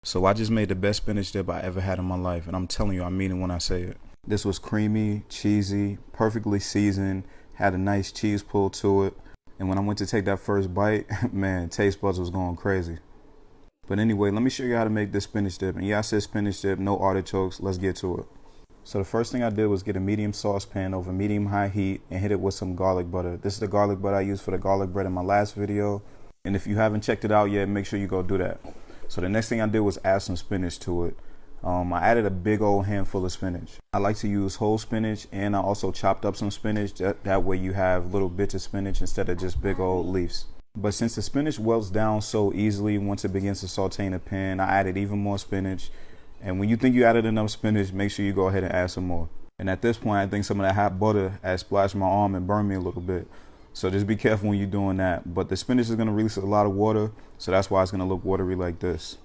So I just made the best spinach dip I ever had in my life, and I'm telling you, I mean it when I say it. This was creamy, cheesy, perfectly seasoned, had a nice cheese pull to it, and when I went to take that first bite, man, taste buds was going crazy. But anyway, let me show you how to make this spinach dip. And yeah, I said spinach dip, no artichokes. Let's get to it. So the first thing I did was get a medium saucepan over medium-high heat and hit it with some garlic butter. This is the garlic butter I used for the garlic bread in my last video. And if you haven't checked it out yet, make sure you go do that. So the next thing I did was add some spinach to it. I added a big old handful of spinach. I like to use whole spinach, and I also chopped up some spinach. That way you have little bits of spinach instead of just big old leaves. But since the spinach welts down so easily once it begins to saute in a pan, I added even more spinach. And when you think you added enough spinach, make sure you go ahead and add some more. And at this point, I think some of that hot butter has splashed my arm and burned me a little bit. So just be careful when you're doing that. But the spinach is going to release a lot of water, so that's why it's going to look watery like this.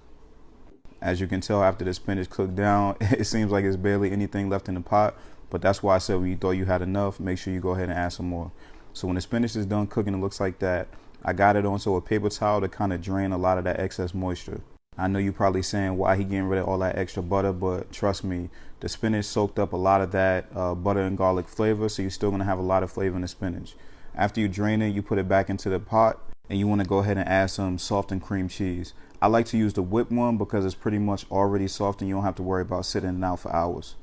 As you can tell, after the spinach cooked down, it seems like there's barely anything left in the pot. But that's why I said when you thought you had enough, make sure you go ahead and add some more. So when the spinach is done cooking, it looks like that. I got it onto a paper towel to kind of drain a lot of that excess moisture. I know you're probably saying why he getting rid of all that extra butter, but trust me, the spinach soaked up a lot of that butter and garlic flavor, so you're still going to have a lot of flavor in the spinach. After you drain it, you put it back into the pot, and you want to go ahead and add some softened cream cheese. I like to use the whipped one because it's pretty much already soft and you don't have to worry about sitting it out for hours.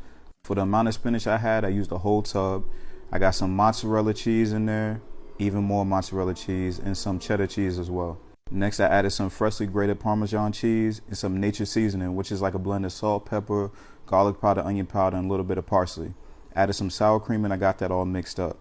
For the amount of spinach I had, I used a whole tub. I got some mozzarella cheese in there, even more mozzarella cheese, and some cheddar cheese as well. Next, I added some freshly grated Parmesan cheese and some nature seasoning, which is like a blend of salt, pepper, garlic powder, onion powder, and a little bit of parsley. Added some sour cream and I got that all mixed up.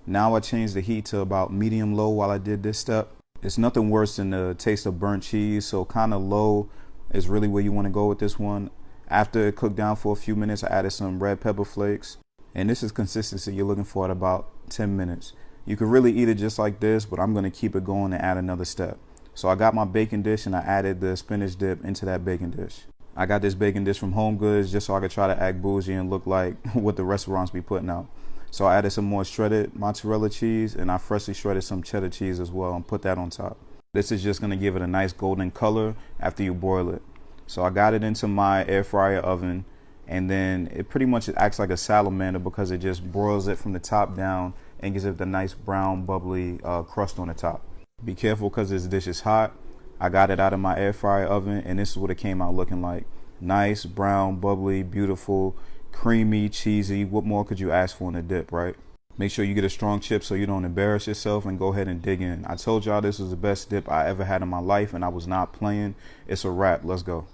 Now I changed the heat to about medium low while I did this step. It's nothing worse than the taste of burnt cheese, so kind of low is really where you want to go with this one. After it cooked down for a few minutes, I added some red pepper flakes, and this is consistency you're looking for at about 10 minutes. You could really eat it just like this, but I'm going to keep it going and add another step. So I got my baking dish and I added the spinach dip into that baking dish. I got this baking dish from Home Goods just so I could try to act bougie and look like what the restaurants be putting out. So I added some more shredded mozzarella cheese and I freshly shredded some cheddar cheese as well and put that on top. This is just going to give it a nice golden color after you broil it. So I got it into my air fryer oven, and then it pretty much acts like a salamander because it just broils it from the top down and gives it the nice brown bubbly crust on the top. Be careful because this dish is hot. I got it out of my air fryer oven and this is what it came out looking like. Nice, brown, bubbly, beautiful, creamy, cheesy. What more could you ask for in a dip, right? Make sure you get a strong chip so you don't embarrass yourself, and go ahead and dig in. I told y'all this was the best dip I ever had in my life and I was not playing. It's a wrap. Let's go.